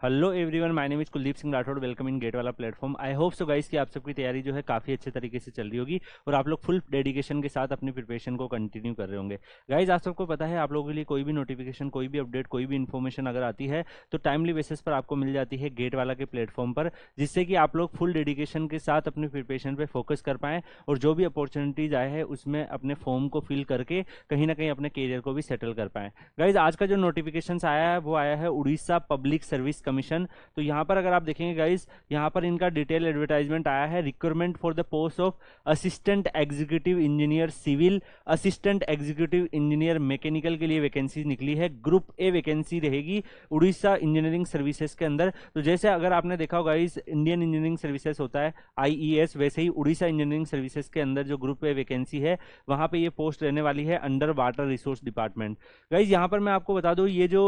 Hello everyone, my name is Kuldeep Singh Rathore. Welcome in get वाला platform. I hope so guys कि आप सबकी तैयारी जो है काफ़ी अच्छे तरीके से चल रही होगी और आप लोग फुल डेडिकेशन के साथ अपनी प्रिपरेशन को कंटिन्यू कर रहे होंगे। गाइस, आप सबको पता है आप लोगों के लिए कोई भी नोटिफिकेशन, कोई भी अपडेट, कोई भी इन्फॉर्मेशन अगर आती है तो टाइमली बेसिस पर आपको मिल जाती है गेट वाला के प्लेटफॉर्म पर, जिससे कि आप लोग फुल डेडिकेशन के साथ अपनी प्रिपरेशन पर फोकस कर पाएँ और जो भी अपॉर्चुनिटीज़ आए हैं उसमें अपने फॉर्म को फिल करके कहीं ना कहीं अपने करियर को भी सेटल कर पाएँ। गाइज, आज का जो नोटिफिकेशन आया है वो आया है उड़ीसा पब्लिक सर्विस कमीशन। तो यहाँ पर अगर आप देखेंगे गाइस, यहाँ पर इनका डिटेल एडवर्टाइजमेंट आया है। Recruitment for the post of assistant executive engineer civil, assistant executive engineer mechanical के लिए वैकेंसी निकली है। ग्रुप ए वैकेंसी रहेगी उड़ीसा इंजीनियरिंग सर्विसेज के अंदर। तो जैसे अगर आपने देखा होगा गाइस, इंडियन इंजीनियरिंग सर्विसेज होता है आईईएस, वैसे ही उड़ीसा इंजीनियरिंग सर्विसेज के अंदर जो ग्रुप ए वैकेंसी है वहां पे ये पोस्ट रहने वाली है under water resource department. Guys, यहाँ पर मैं आपको बता दूं, ये जो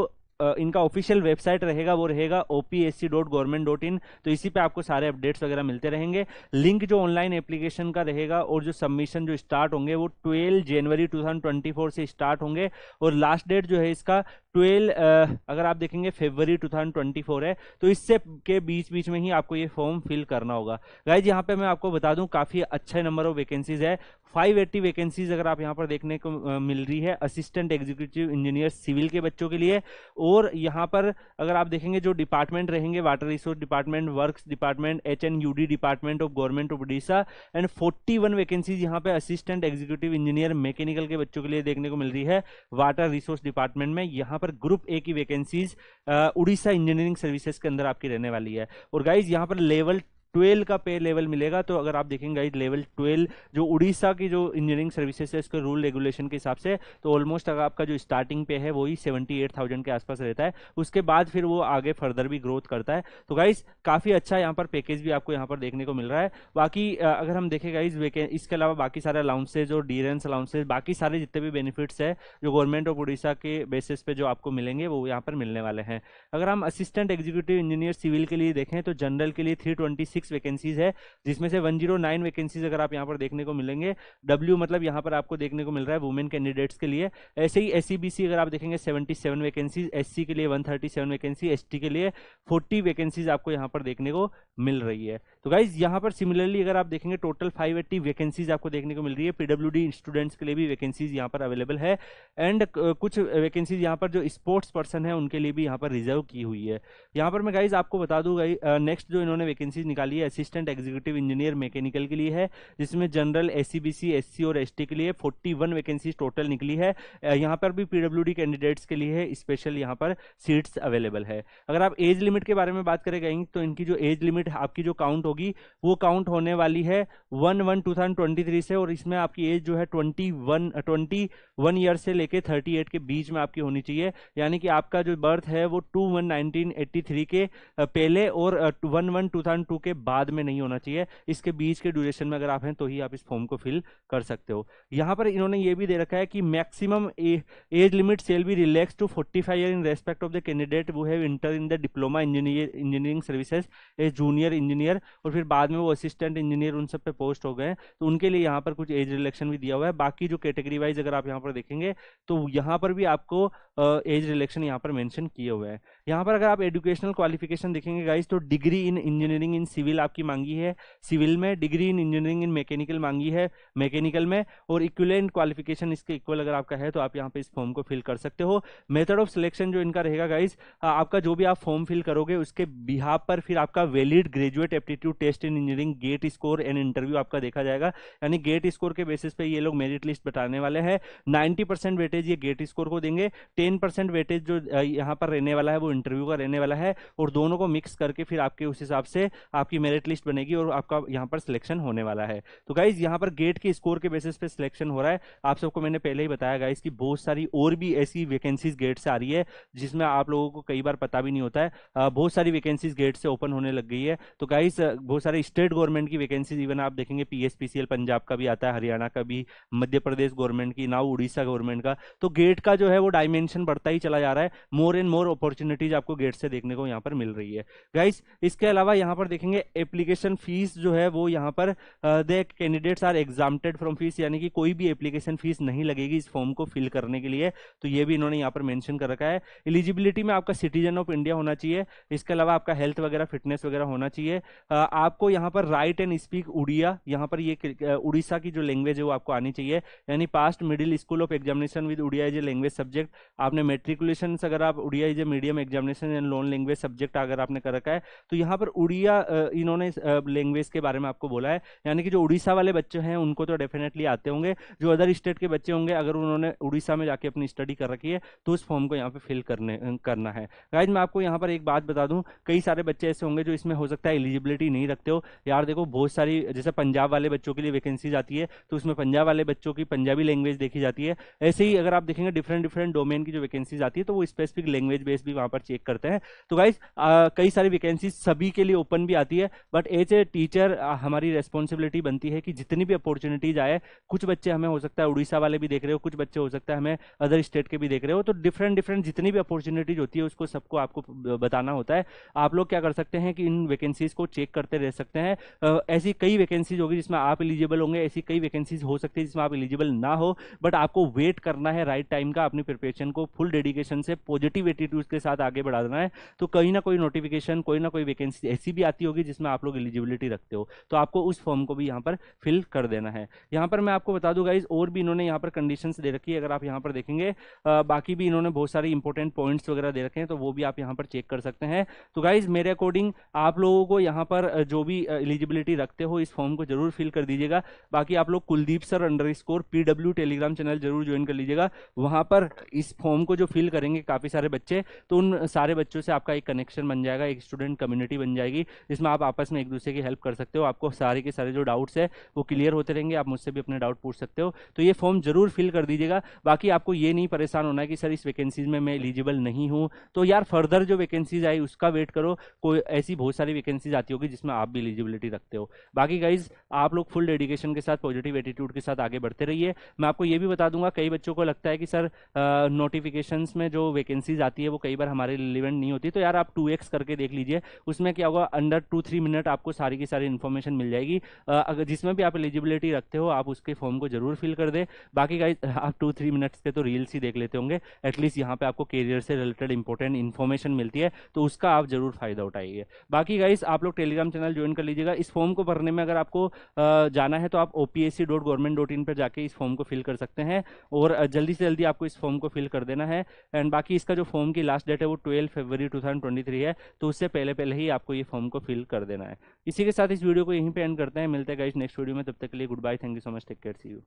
इनका ऑफिशियल वेबसाइट रहेगा वो रहेगा opsc.government.in। तो इसी पे आपको सारे अपडेट्स वगैरह मिलते रहेंगे। लिंक जो ऑनलाइन एप्लीकेशन का रहेगा और जो सबमिशन जो स्टार्ट होंगे वो 12 जनवरी 2024 से स्टार्ट होंगे और लास्ट डेट जो है इसका 12 अगर आप देखेंगे फरवरी 2024 है। तो इससे के बीच बीच में ही आपको ये फॉर्म फिल करना होगा। गाइज, यहाँ पे मैं आपको बता दूं काफी अच्छे नंबर ऑफ वैकेंसीज है। 580 वैकेंसीज अगर आप यहाँ पर देखने को मिल रही है असिस्टेंट एग्जीक्यूटिव इंजीनियर सिविल के बच्चों के लिए। और यहाँ पर अगर आप देखेंगे जो डिपार्टमेंट रहेंगे, water resource department, works department, HNUD department of government of Orissa. And 41 vacancies यहाँ पे असिस्टेंट एग्जीक्यूटिव इंजीनियर मैकेनिकल के बच्चों के लिए देखने को मिल रही है वाटर रिसोर्स डिपार्टमेंट में। यहाँ पर ग्रुप ए की वैकेंसीज उड़ीसा इंजीनियरिंग सर्विसेज के अंदर आपकी रहने वाली है। और गाइज, यहाँ पर लेवल 12 का पे लेवल मिलेगा। तो अगर आप देखेंगे गाइज, लेवल 12 जो उड़ीसा की जो इंजीनियरिंग सर्विसेज है इसके रूल रेगुलेशन के हिसाब से तो ऑलमोस्ट अगर आपका जो स्टार्टिंग पे है वही 78,000 के आसपास रहता है। उसके बाद फिर वो आगे फर्दर भी ग्रोथ करता है। तो गाइज, काफी अच्छा यहाँ पर पैकेज भी आपको यहाँ पर देखने को मिल रहा है। बाकी अगर हम देखें गाइज, इसके अलावा बाकी सारे अलाउंसेज और डियरेंस अलाउंसेज, बाकी सारे जितने भी बेनिफिट्स है जो गवर्नमेंट ऑफ उड़ीसा के बेसिस पे जो आपको मिलेंगे वो यहाँ पर मिलने वाले हैं। अगर हम असिस्टेंट एग्जीक्यूटिव इंजीनियर सिविल के लिए देखें तो जनरल के लिए 326 वैकेंसीज है, जिसमें से 109 वैकेंसीज अगर आप यहाँ पर देखने को मिलेंगे। डब्ल्यू मतलब यहाँ पर आपको देखने को मिल रहा है वुमेन कैंडिडेट्स के लिए। ऐसे ही एससीबीसी अगर आप देखेंगे 77 वैकेंसीज, एससी के लिए 137 वैकेंसी, एसटी के लिए 40 वैकेंसीज आपको यहाँ पर देखने को मिल रही है। तो गाइज, यहाँ पर सिमिलरली अगर आप देखेंगे टोटल 580 वैकेंसीज आपको देखने को मिल रही है। पीडब्ल्यूडी स्टूडेंट्स के लिए भी वैकेंसीज यहाँ पर अवेलेबल है। एंड कुछ वैकेंसीज यहाँ पर जो स्पोर्ट्स पर्सन है उनके लिए भी यहाँ पर रिजर्व की हुई है। यहाँ पर मैं गाइज आपको बता दूं, नेक्स्ट जो इन्होंने वैकेंसीज निकाली है असिस्टेंट एग्जीक्यूटिव इंजीनियर मैकेनिकल के लिए है, जिसमें जनरल, एससीबीसी, एससी और एसटी के लिए 41 वैकेंसीज टोटल निकली है। यहाँ पर भी पीडब्ल्यूडी कैंडिडेट्स के लिए है स्पेशल यहाँ पर सीट्स अवेलेबल है। अगर आप एज लिमिट के बारे में बात करेंगे तो इनकी जो एज लिमिट आपकी जो काउंट होगी वो काउंट होने वाली है 1/1/2023 से। और इसमें आपकी एज जो है 21 ईयर से लेके 38 के बीच में आपकी होनी चाहिए। यानी कि आपका जो बर्थ है वो 2/1/1983 के पहले और 1/1/2002 के बाद में नहीं होना चाहिए। इसके बीच के ड्यूरेशन में अगर आप हैं तो ही आप इस फॉर्म को फिल कर सकते हो। यहाँ पर इन्होंने ये भी दे रखा है कि maximum age limit shall be relax to 45 year in respect of the candidate who have inter in the diploma engineering services a junior engineer. और फिर बाद में वो असिस्टेंट इंजीनियर उन सब पे पोस्ट हो गए, तो उनके लिए यहाँ पर कुछ एज रिलेक्शन भी दिया हुआ है। बाकी जो कैटेगरी वाइज अगर आप यहाँ पर देखेंगे तो यहाँ पर भी आपको एज रिलेक्शन यहाँ पर मेंशन किए हुए हैं। यहाँ पर अगर आप एजुकेशनल क्वालिफिकेशन देखेंगे गाइस तो degree in engineering in civil आपकी मांगी है सिविल में, degree in engineering in mechanical मांगी है मैकेनिकल में, और इक्विवेलेंट क्वालिफिकेशन इसके इक्वल अगर आपका है तो आप यहाँ पे इस फॉर्म को फिल कर सकते हो। मेथड ऑफ सिलेक्शन जो इनका रहेगा गाइस, आपका जो भी आप फॉर्म फिल करोगे उसके बिहाफ पर फिर आपका valid graduate aptitude test in engineering gate score and interview आपका देखा जाएगा। यानी गेट स्कोर के बेसिस पे ये लोग मेरिट लिस्ट बताने वाले हैं। 90% वेटेज ये गेट स्कोर को देंगे, 10% वेटेज जो यहाँ पर रहने वाला है वो इंटरव्यू का रहने वाला है, और दोनों को मिक्स करके फिर आपके उस हिसाब से आपकी मेरिट लिस्ट बनेगी और आपका यहाँ पर सिलेक्शन होने वाला है। तो गाइज, यहाँ पर गेट के स्कोर के बेसिस पे सिलेक्शन हो रहा है। आप सबको मैंने पहले ही बताया गाइज कि बहुत सारी और भी ऐसी वैकेंसीज गेट से आ रही है जिसमें आप लोगों को कई बार पता भी नहीं होता है। बहुत सारी वैकेंसीज गेट से ओपन होने लग गई है। है। तो गाइस बहुत सारे स्टेट गवर्नमेंट की वैकेंसीज इवन आप देखेंगे, पीएसपीसीएल पंजाब का भी आता है, हरियाणा का भी, मध्य प्रदेश गवर्नमेंट की, नाउ उड़ीसा गवर्नमेंट का। तो गेट का जो है वो डायमेंशन बढ़ता ही चला जा रहा है, मोर एंड मोर अपॉर्चुनिटीज आपको गेट से देखने को यहाँ पर मिल रही है गाइस। इसके अलावा यहाँ पर देखेंगे एप्लीकेशन फीस जो है वो यहाँ पर the candidates are exempted from fees, यानी कि कोई भी एप्लीकेशन फीस नहीं लगेगी इस फॉर्म को फिल करने के लिए। तो ये भी इन्होंने यहाँ पर मेंशन कर रखा है। एलिजिबिलिटी में आपका सिटीजन ऑफ इंडिया होना चाहिए, इसके अलावा आपका हेल्थ वगैरह फिटनेस वगैरह होना चाहिए। आपको यहाँ पर राइट एंड स्पीक उड़िया, यहाँ पर ये उड़ीसा की जो लैंग्वेज है वो आपको आनी चाहिए, यानी past middle school of examination with Odia as a language subject. आपने मेट्रिकुलेशन अगर आप Odia as a medium examination and non language subject अगर आपने कर रखा है, तो यहाँ पर उड़िया इन्होंने लैंग्वेज के बारे में आपको बोला है, यानी कि जो उड़ीसा वाले बच्चे हैं उनको तो डेफिनेटली आते होंगे, जो अदर स्टेट के बच्चे होंगे अगर उन्होंने उड़ीसा में जाके अपनी स्टडी कर रखी है तो उस फॉर्म को यहाँ पे फिल करना है। गाइज मैं आपको यहाँ पर एक बात बता दूं, कई सारे बच्चे ऐसे होंगे जो इसमें हो सकता है एलिजिबिलिटी नहीं रखते हो। यार देखो बहुत सारी, जैसे पंजाब वाले बच्चों के लिए वैकेंसीज आती है तो उसमें पंजाब वाले बच्चों की पंजाबी लैंग्वेज देखी जाती है। ऐसे ही अगर आप देखेंगे डिफरेंट डिफरेंट डोमेन की जो वैकेंसीज आती है तो वो स्पेसिफिक लैंग्वेज बेस भी वहाँ पर चेक करते हैं। तो गाइज कई सारी वैकेंसीज सभी के लिए ओपन भी आती है, बट एज ए टीचर हमारी रेस्पॉन्सिबिलिटी बनती है कि जितनी भी अपॉर्चुनिटीज आए, कुछ बच्चे हमें हो सकता है उड़ीसा वाले भी देख रहे हो, कुछ बच्चे हो सकता है हमें अदर स्टेट के भी देख रहे हो, तो डिफरेंट डिफरेंट जितनी भी अपॉर्चुनिटीज होती है उसको सबको आपको बताना होता है। आप लोग क्या कर सकते हैं कि इन वैकेंसीज को चेक करते रह सकते हैं। ऐसी कई वैकेंसीज होगी जिसमें आप एलिजिबल होंगे, ऐसी कई वैकेंसीज हो सकती है जिसमें आप एलिजिबल ना हो, बट आपको वेट करना है राइट टाइम का, अपनी प्रिपरेशन को फुल डेडिकेशन से पॉजिटिव एटीट्यूड के साथ आगे बढ़ाना है। तो कहीं ना कोई नोटिफिकेशन, कोई ना कोई वैकेंसी ऐसी भी आती होगी जिसमें आप लोग एलिजिबिलिटी रखते हो, तो आपको उस फॉर्म को भी यहाँ पर फिल कर देना है। यहाँ पर मैं आपको बता दूं गाइज, और भी इन्होंने यहाँ पर कंडीशंस दे रखी है, अगर आप यहाँ पर देखेंगे बाकी भी इन्होंने बहुत सारे इंपॉर्टेंट पॉइंट्स वगैरह दे रखे हैं, तो वो भी आप यहाँ पर चेक कर सकते हैं। तो गाइज मेरे अकॉर्डिंग आप लोगों को यहाँ पर जो भी एलिजिबिलिटी रखते हो इस फॉर्म को जरूर फिल कर दीजिएगा। बाकी आप लोग Kuldeep sir underscore PW Telegram channel जरूर ज्वाइन कर लीजिएगा, वहाँ पर इस फॉर्म को जो फिल करेंगे काफ़ी सारे बच्चे, तो उन सारे बच्चों से आपका एक कनेक्शन बन जाएगा, एक स्टूडेंट कम्युनिटी बन जाएगी जिसमें आप आपस में एक दूसरे की हेल्प कर सकते हो। आपको सारे के सारे जो डाउट्स है वो क्लियर होते रहेंगे, आप मुझसे भी अपने डाउट पूछ सकते हो। तो ये फॉर्म जरूर फिल कर दीजिएगा। बाकी आपको ये नहीं परेशान होना है कि सर इस वैकेंसीज में मैं एलिजिबल नहीं हूँ, तो यार फर्दर जो वैकेंसीज आई उसका वेट करो, कोई ऐसी बहुत सारी वैकेंसीज आती होगी जिसमें आप भी एलिजिबिलिटी रखते हो। बाकी गाइज आप लोग फुल डेडिकेशन के साथ, पॉजिटिव एटीट्यूड के साथ आगे बढ़ते रहिए। मैं आपको ये भी बता दूंगा, कई बच्चों को लगता है कि सर नोटिफिकेशंस में जो वैकेंसीज आती है वो कई बार हमारे रिलेवेंट नहीं होती, तो यार आप 2x करके देख लीजिए, उसमें क्या होगा, अंडर 2-3 मिनट आपको सारी की सारी इन्फॉर्मेशन मिल जाएगी। अगर जिसमें भी आप एलिजिबिलिटी रखते हो आप उसके फॉर्म को जरूर फिल कर दे। बाकी गाइज आप 2-3 मिनट्स के तो रील्स ही देख लेते होंगे, एटलीस्ट यहाँ पे आपको करियर से रिलेटेड इंपॉर्टेंट इन्फॉर्मेशन मिलती है, तो उसका आप जरूर फायदा उठाइए। बाकी गाइज आप लोग टेलीग्राम चैनल ज्वाइन कर लीजिएगा। इस फॉर्म को भरने में अगर आपको जाना है तो आप opsc.government.in पर जाके इस फॉर्म को फिल कर सकते हैं, और जल्दी से जल्दी आपको इस फॉर्म को फिल कर देना है। एंड बाकी इसका जो फॉर्म की लास्ट डेट है वो 12 फरवरी 2023 है, तो उससे पहले पहले ही आपको ये फॉर्म को फिल कर देना है। इसी के साथ इस वीडियो को यहीं पे एंड करते हैं, मिलते हैं गाइस नेक्स्ट वीडियो में, तब तक के लिए goodbye, thank you so much, take care, see you.